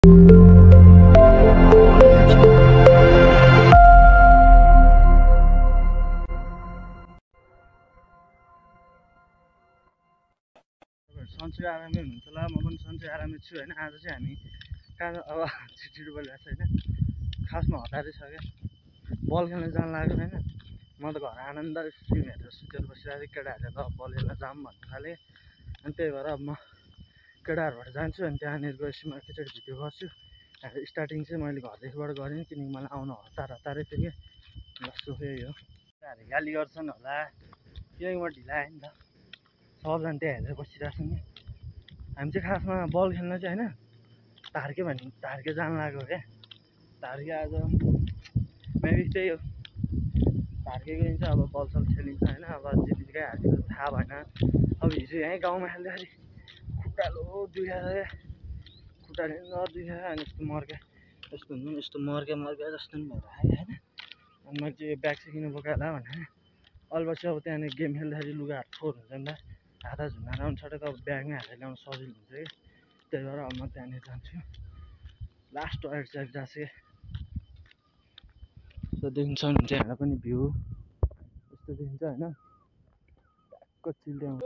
सन्चै आरामै हुनुहुन्छ होला। म पनि सन्चै आरामै छु होइन। आज चाहिँ हामी कहाँ अब छिटो बोलिरहेको छ होइन। खासमा हतारै छ क्या, बल खेल्न जान लाग्यो होइन। म त घर आनन्द फिल्म हेरेर सुतेर बसिरहेको थिएँ। केटाहरूले त बल खेल्न जाऊँ भन्नु थालेँ। अनि त्यही भएर अब म केटाहरूबाट जान्छु अनि त्यहाँनिर गएपछि म एकैचोटि भिडियो गर्छु। स्टार्टिङ चाहिँ मैले घरदेखिबाट गरेँ किनकि मलाई आउनु हतारै थियो कि। जस्तो यही हो, केटाहरूले गाली गर्छन् होला किनकि म ढिला आएँ नि त। सबजना त्यहाँ हेरेर बसिरहेको छौँ कि। हामी चाहिँ खासमा बल खेल्न चाहिँ होइन धार्के जान लाग्यो क्या। धार्के आज मेबी त्यही हो, धार्के गइन्छ अब बलसल खेलिन्छ होइन। अब जितिकै हार्दिन्छ थाहा भएन। अब हिजो यहीँ गाउँमा खेल्दाखेरि खुट्टालो दुखेको थियो क्या, खुट्टाले दुखेको अनि यस्तो मर्के यस्तो हुन्छ नि, यस्तो मर्के जस्तो पनि भएर आयो होइन। अनि मैले चाहिँ यो ब्याग चाहिँ किन बोकायो होला भनेर अलपछि अब त्यहाँनिर गेम खेल्दाखेरि लुगाहरू फोहोर हुन्छ नि त, हात झुन्डाएर आउनु छोडेको अब ब्यागमै हालेर ल्याउनु सजिलो हुन्छ कि। त्यही भएर अब म त्यहाँनिर जान्छु। लास्ट टोयलेट चाहिँ गएको कि यस्तो देखिन्छ भने चाहिँ यहाँ पनि भ्यू यस्तो देखिन्छ होइन। ट्याक्क चिल्ड्याउँ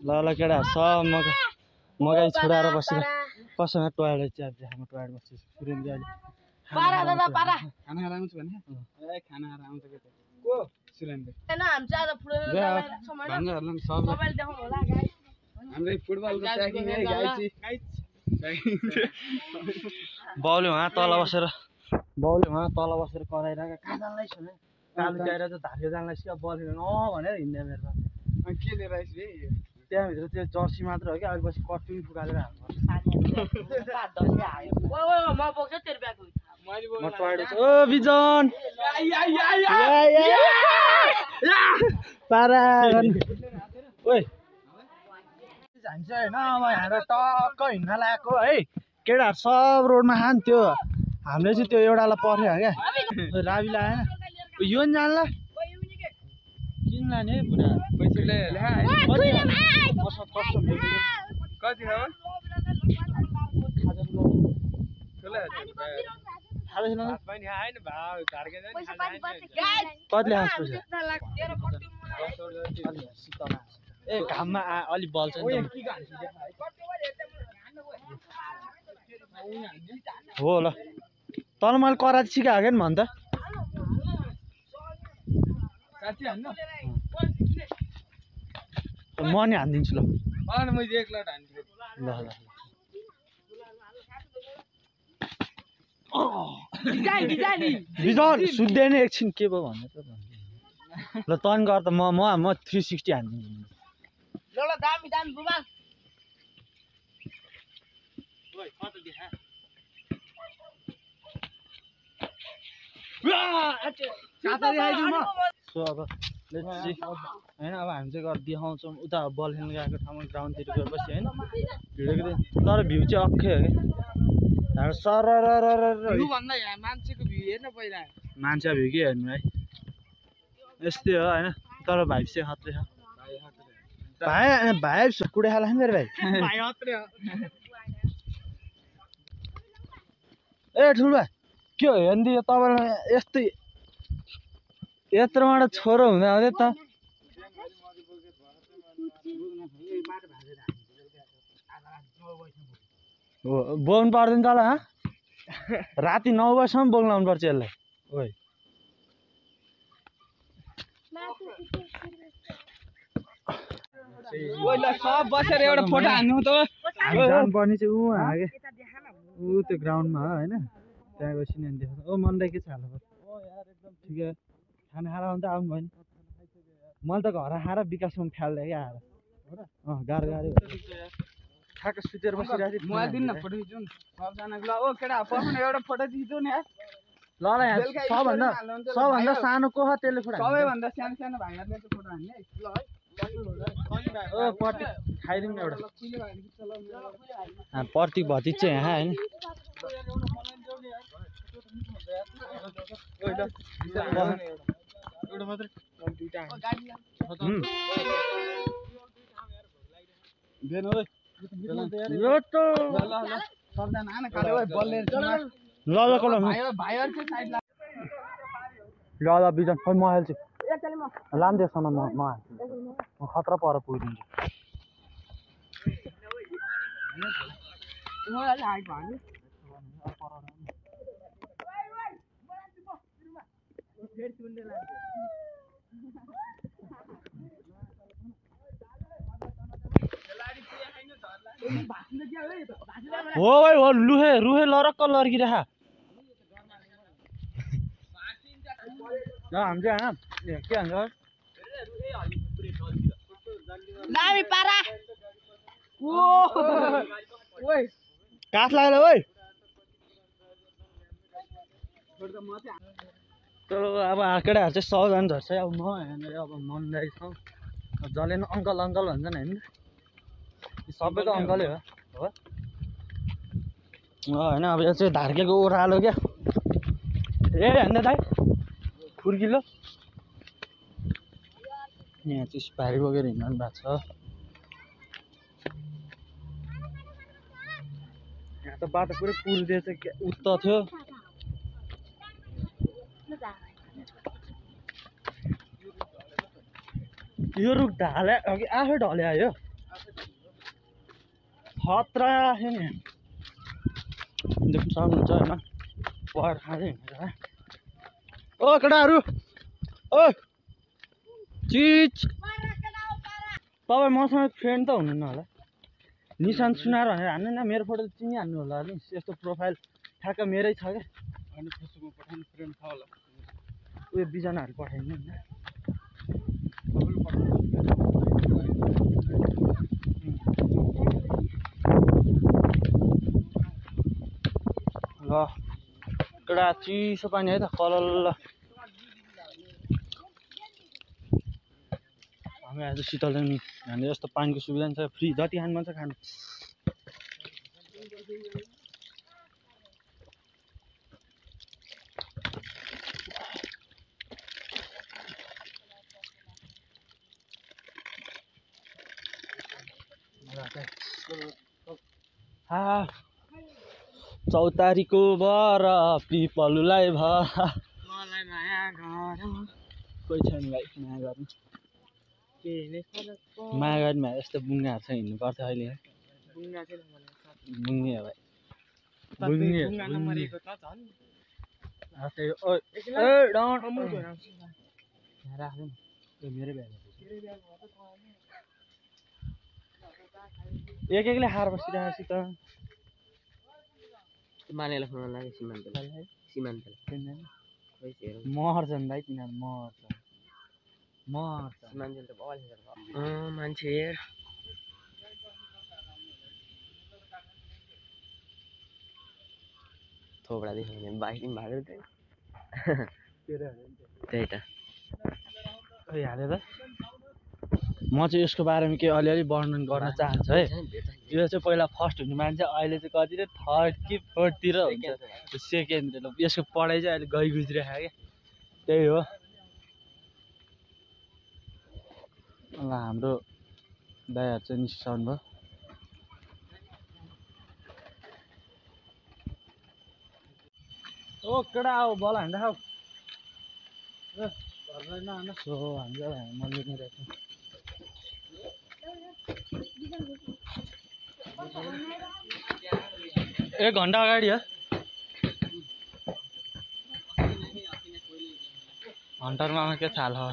ल केटा सब मगाइ छोडाएर बसेर कसैमा टोयलेट चाहिँ अब म टोयलेट बस्छु। सुरेन्द्र अहिले खाना आराउँछ भने खाना आराउँछ के को सुरेन्द्र हैन हामी चाहिँ आज सबैले देखाउनु होला गाइस। हाम्रो फुटबलको ट्यागिङ है गाइस। बाउले वहाँ तल बसेर कराइरहेको कहाँ जानलाई छ कालु गएर चाहिँ धार्के जानलाई कि अब बल खेल्नु भनेर हिँड्ने मेरो के लिएर आइस बे त्यहाँभित्र त्यो जर्सी मात्र हो क्या। अलिपछि कटुङ फुकालेर हाल्नु म बोक्छ तेरो ब्याग म टोयलेट ओ बिजन पारा ओइ जान्छ होइन। अब यहाँ टक्क हिँड्न लागेको है, केटाहरू सब रोडमा खान्। त्यो हामीले चाहिँ त्यो एउटालाई पर्थ्यो क्या, राबी लाएन यो नि जान्ला किन लाने है बुढा पैसा ले कति हो ए घाममा अलि बल्छ नि हो ल। तर मैले कराते सिकाएको क्या नि भन् त म नि हानिदिन्छु ल। बिजन सुत्दैन एकछिन के भयो भन्नु त ल। तन गर त म 360 हानिदिन्छु ल दामी बुबाल ओइ कत देखा सो अब लेट्स सी होइन। अब हामी चाहिँ गएर देखाउँछौँ उता बल खेल्न गएको ठाउँमा ग्राउन्डतिर गएपछि होइन। भिडियोको तर भ्यू चाहिँ अक्कै हो क्या। सर मान्छेको भ्यू हेर्न पहिला मान्छे भ्यू के हेर्नु है, यस्तै हो होइन। तर भाइ चाहिँ खत्रै छ भाइ कुडे खाला मेरो भाइ ए ठुलो के हो हेर्नु तपाईँलाई यस्तै यत्रोबाट छोरो हुँदा हुँदै त बोक्नु पर्दैन तल राति 9 बजीसम्म बोक्नु आउनु पर्छ यसलाई। ओइ सब बसेर एउटा फोटो हान्नु त जानुपर्ने चाहिँ ऊ हागे ऊ त्यो ग्राउन्डमा हो होइन। त्यहाँ गएपछि नि देखाउँछ। ओ मनलाई के छ हाल्नु पर्छ ठिकै खाना खाएर आउनु त आउनु भयो नि। मैले त घर खाएर विकासमा फ्याल्दै क्या आएर गाह्रो खाएको सुतेर बसिरहेको थिएँ। मोबाइल दिन न फोटो खिचौँ सबजनाको ल। ओ केटा पर्नु एउटा फोटो खिचौँ नि यार। ल यहाँ सबभन्दा सानो को छ त्यसले फोटो सबैभन्दा सानो भाइहरूले चाहिँ फोटो हान्ने ल है। ओ प्रतीक खाइदिउँ न एउटा प्रतीक भतिज चाहिँ यहाँ होइन। भेन ओइ यो त ल सबजना आन काले ओइ बलले ल ल कल भाइहरु चाहिँ साइड ला ल ल बिजन खै म हाल्छु लाम त्यसमा म हाल्छु म खतरा पर पुगिदिन्छु हो भाइ हो लुहे रुहे लरक्क लर्किरहेको हामी चाहिँ होइन के भन्छ दामी पारा ओइ काठ लाग्यो ओइ चलो अब केटाहरू चाहिँ 100 जना झर्छ अब म यहाँनिर अब मन्दाइ छ जसले नि अङ्कल अङ्कल भन्छन् होइन सबैको अङ्कलै हो होइन अब यो चाहिँ धार्केको ओह्रालो क्या ए होइन दाइ फुर्किलो यहाँ चाहिँ सुपारी बोकेर हिँड्नु भएको छ यहाँ त बाटो पुरै पुरिदिएछ उत्त थियो यो रुख ढाले अघि आफै ढल्या यो खतरा थियो नि देख्नु सक्नुहुन्छ होइन पहाड खाँदै हिँडेर ओ केटाहरू ओ चिज तपाईँ मसँग फ्रेन्ड त हुनुहुन्न होला निशान सुनाएर भनेर हान्नु न मेरो फोटो चिनिहाल्नु होला नि यस्तो प्रोफाइल ठ्याक्क मेरै छ क्या अनि फेसबुकमा पठाउनु फ्रेन्ड छ होला उयो बिजनाहरू पठाइदिनु नि ल एउटा चिसो पानी है त कलल्ल हामी आज शीतल हामीले यस्तो पानीको सुविधा नि छ फ्री जति खानु मन छ खानु चौतारीको बर पिपलुलाई मलाई माया गर कोही छैन भाइ माया गर्नु के नै फरक माया गर्ने यस्तो बुङ्गाहरू छ हिँड्नु पर्छ अहिले बुङ्गा चाहिँ मलाई बुङ्गे हो भाइ बुङ्गा नमरेको त झन् मेरो एक एकले हार बसिरहेको त मानेलाई फोन लाग्यो सीमान्तलाई मर्छन् भाइ तिनीहरू मर्छ सीमान्तले त मान्छे हेर थोपडा देख्यो बाइक भएको त्यही त हालेर म चाहिँ यसको बारेमा केही अलिअलि वर्णन गर्न चाहन्छु है यो चाहिँ पहिला फर्स्ट हुने मान्छे अहिले चाहिँ कति थर्ड कि फोर्थतिर हुन्छ सेकेन्ड यसको पढाइ चाहिँ अहिले गइ गुज्रिरहेको क्या त्यही हो ल हाम्रो दाइहरू चाहिँ निस्किसक्नु भयो ओ केटा आऊ बल हान्दा खाऊ सो हाम्रो मन्दिर नै रहेछ 1 घन्टा अगाडि हो हन्टरमा के थाल हो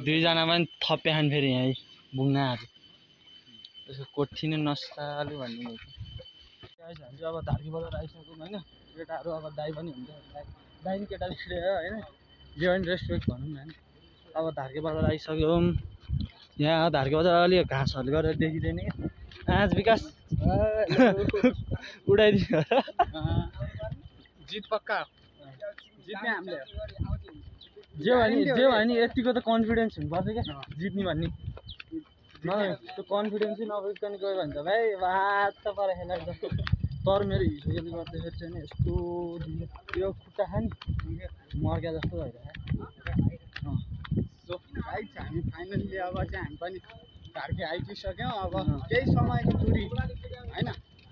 दुईजनामा पनि थप्पे खान फेरि यहाँ बुङ्गाहरू त्यसको कोठी नै नसालु भन्ने चाहिँ अब धार्की बजार आइसक्यौँ होइन केटाहरू अब दाइ पनि हुन्छ दाइ नि केटा देखिरह्यो होइन जे पनि रेस्पेक्ट भनौँ न अब धार्की बजार आइसक्यौँ यहाँ धार्की बजार अलिक घाँसहरू गरेर देखिँदैन क्या आज विकास उडाइदियो जित पक्का जित्ने हामीले जे भयो नि यतिको त कन्फिडेन्स हुनुपर्छ क्या जित्ने भन्ने त्यो कन्फिडेन्स चाहिँ नभइकन गयो भने त भाइ वात पर खेला तर मेरो हिजोले गर्दाखेरि चाहिँ यस्तो यो खुट्टा खाने मर्क्या जस्तो भइरहेको हामी फाइनल्ली अब चाहिँ हामी पनि धार्के आइपुगिसक्यौँ अब केही समयको दूरी हैन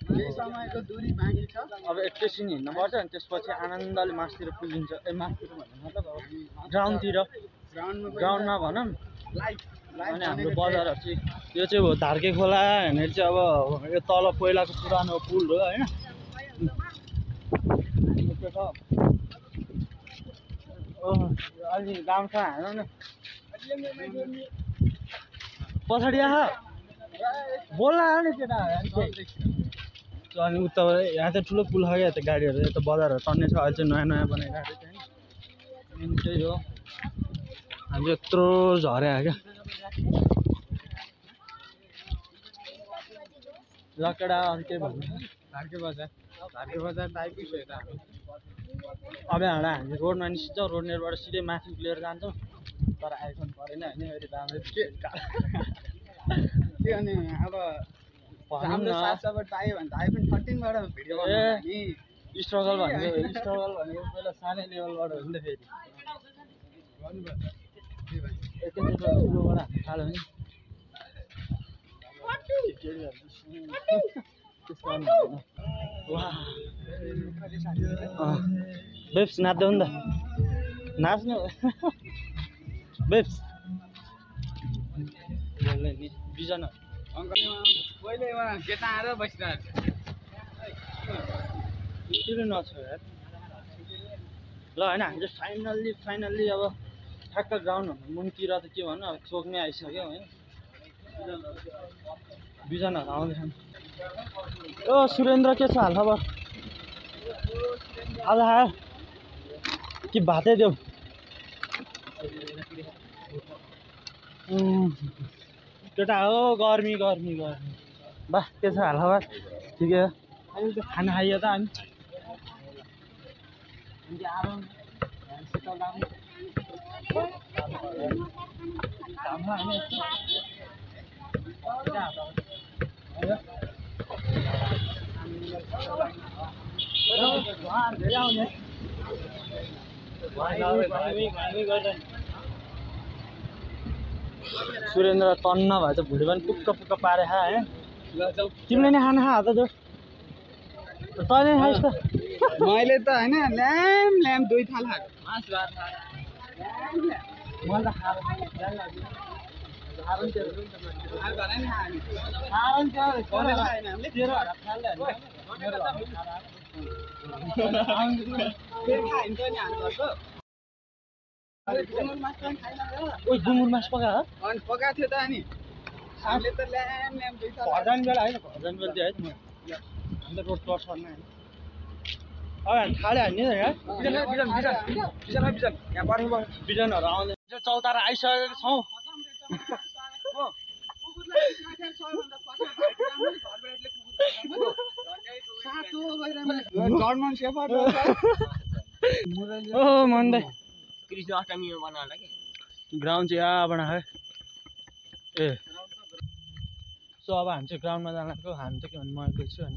केही समयको दूरी बाँकी छ अब एकैछिन हिँड्नु पर्छ अनि त्यसपछि आनन्दले मासतिर पुगिन्छ मासतिर भन्नु मतलब अब ग्राउन्डतिर ग्राउन्डमा भनौँ अनि हाम्रो बजारहरू चाहिँ यो चाहिँ हो धार्के खोला भनेर चाहिँ अब यो तल पहिलाको पुरानो पुल हो होइन अलि राम्रो छ हाल्नु न पछाडि आह बोल्न आयो नि केटा अनि उता यहाँ चाहिँ ठुलो पुल छ क्या यता गाडीहरू यता बजारहरू टन्ने छ अहिले चाहिँ नयाँ नयाँ बनाइरहेको छ मेन चाहिँ हो हामी यत्रो झर्या क्या लकेडा अनि के भन्नु धार्के बजार त आइपुग्यो त हामी अब हामी रोडमा निस्किन्छौँ रोडनेरबाट सिधै माथि लिएर जान्छौँ तर आइफोन परेन होइन अहिले राम्रो के अनि अब हाम्रो साथसाथ पायो भने त आइफोन 13 बाट भिडियो बनाउँछ नि स्ट्रगल भनेको पहिला सानै लेभलबाट हो नि त फेरि एकैचोटि ठुलोबाट हामी थाल्यो नि बेब्स नाच्दै हो नि त नाच्नु बेब्स बोल्ने नि बिजन पहिले केटा आएर बसिरहेको किन नछ यार ल होइन हामी चाहिँ फाइनल्ली अब ठ्याक्क ग्राउन्डहरू मुनतिर त के भन्नु अब चोकमै आइसक्यो होइन बिजनहरू आउँदैछन् ओ सुरेन्द्र के छ हालखबर आज आयो कि भातै देऊ केटा हो गर्मी बा के छ हालखबर ठिकै हो अहिले त खाना खाइयो त अनि सुरेन्द्र तन्न भए त भुँडी पनि पुक्क पारे खा होइन तिमीले नै खाना खा त जो तैँले खाइस् त मैले त हैन ल्याम दुई थाल खाएको मैले त गुमुर मास पका पकाएको थियो त अनि हामीले त ल्याम दुई थाल घर जाने बेला होइन घर जाने बेला चाहिँ है हाम्रो रोड क्रस गर्न होइन अब हामी खाले हान्ने यहाँ बिजनहरू आउँदै चौतारा आइसकेको छौँ जर्मन शेफर्ड ओ मन्दै कृष्ण अष्टमीमा बनाउला के ग्राउन्ड चाहिँ यहाँ बना है ए सो अब हामी चाहिँ ग्राउन्डमा जान लाग्यो हामी चाहिँ के भन्नु म देख्छु अनि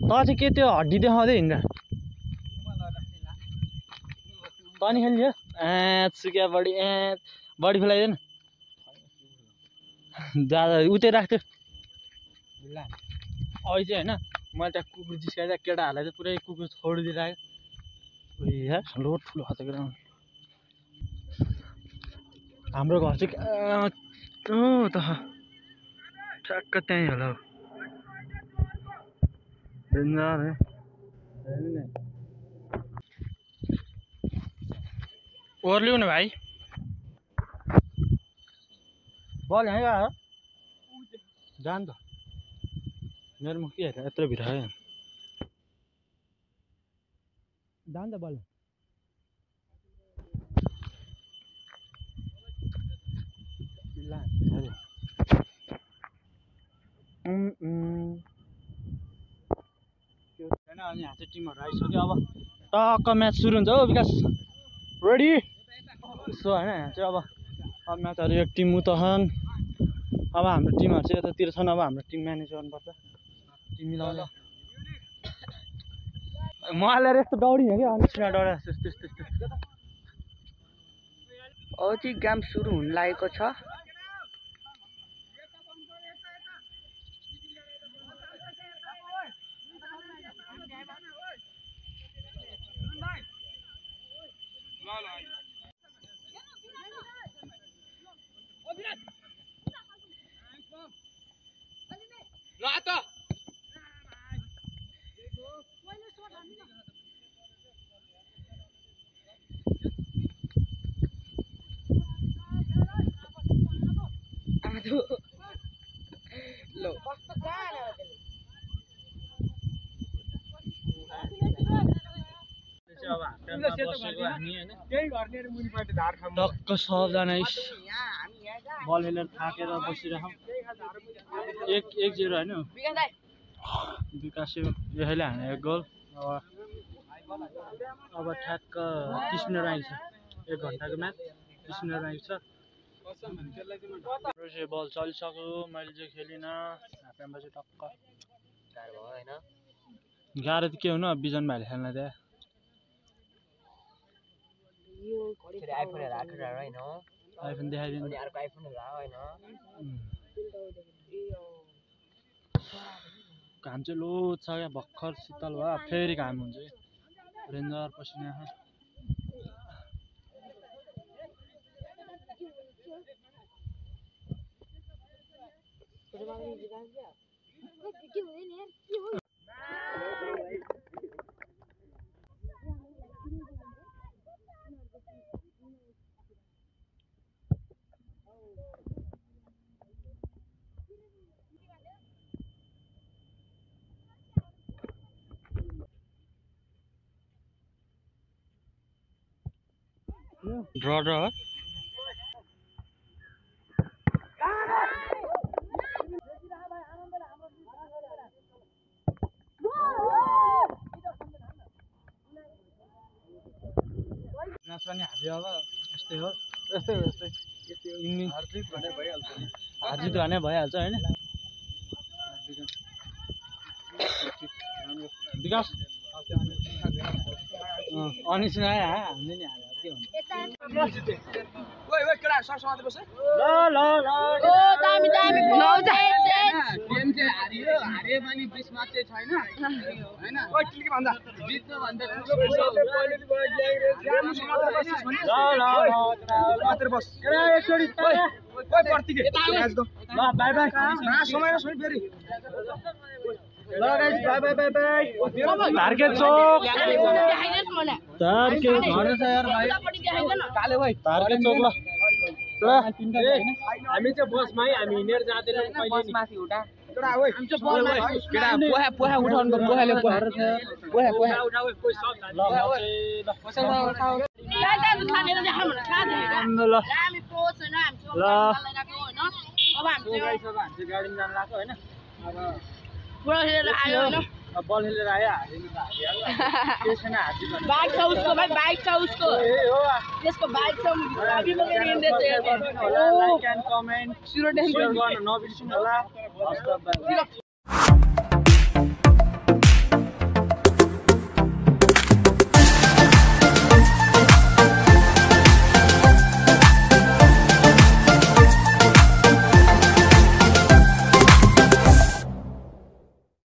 त चाहिँ के त्यो हड्डी देखाउँदै हिँड्दा तनी खेल्यो सुक्या बडी फुलाइदिएन दादा उतै राख्थ्यो अहिले चाहिँ होइन मैले त्यहाँ कुकुर जिस्काइदिएको केटाहरूलाई चाहिँ पुरै कुकुर छोडिदिइरहेको यार लोड ठुलो छ ग्राउन्ड हाम्रो घर चाहिँ त ठ्याक्क त्यहीँ होला डेन्जर ओर्लिउ न भाइ बल यहीँ आयो जान त मेरो मुख के हेर यत्रो भिड है जान त बल अनि यहाँ चाहिँ टिमहरू आइसक्यो अब टक्क म्याच सुरु हुन्छ हो विकास रेडी सो होइन यहाँ चाहिँ अब म्याचहरू एक टिम उता छन् अब हाम्रो टिमहरू चाहिँ यतातिर छन् अब हाम्रो टिम म्यानेज गर्नुपर्छ टिम मिलाउने मलाई यस्तो दौडिने क्या अनि छिना डरा त्यस्तो औ चाहिँ गेम सुरु हुन लागेको छ टक्क सबजना बल खेलेर थाकेर बसिरहँ 1-0 होइन विकास यसैले हाने गोल अब ठ्याक्क 30 मिनट आइछ 1 घन्टाको म्याच 30 मिनट आइछ बल चलिसक्यो मैले चाहिँ खेलिनँ हाफटाइममा चाहिँ टक्क गाह्रो त के हुनु बिजन भाइले खेल्न त्यहाँ आइफोन देखाइदिनु घाम चाहिँ लोड छ क्या भर्खर शीतल भयो फेरि घाम हुन्छ रेन्जर पसिना ड्र पनि हाल्यो अब यस्तै हो हारजित भने भइहाल्छ होइन विकास अनिस आयो हामीले नि हाल्यो के हुन्छ गेम चाहिँ हारे पनि बिचमा चाहिँ छैन हैन जित्नु भन्दा तारके चोक तारके घर छ यार भाइ काले भाइ तारके चोक ल हामी चाहिँ बसमा हामी हिँडेर जाँदैनौँ बस माथि उठा केटा ओइ हामी चाहिँ बसमा केटा पोहा उठाउनु पर्छ पोहाले पोहा उठा ओइ कोही सब ल पैसा उठाऊ गाडी खानेर देखाउँ न कहाँ देखेको ल हामी पोस हैन हामी चोक लगाएको हैन अब हामी चाहिँ गाडीमा जान लाग्यो हैन अब बल खेलेर आयो हैन बल खेलेर आयो हारिनु त हारिहाल्यो त्यसैन हार्दिनु बाइक छ उसको भाइ बाइक छ उसको ए हो त्यसको बाइक छ अघि बगेर हिँड्दै छ लाइक एन्ड कमेन्ट 0 गर्न नबिर्सिनु होला हस् त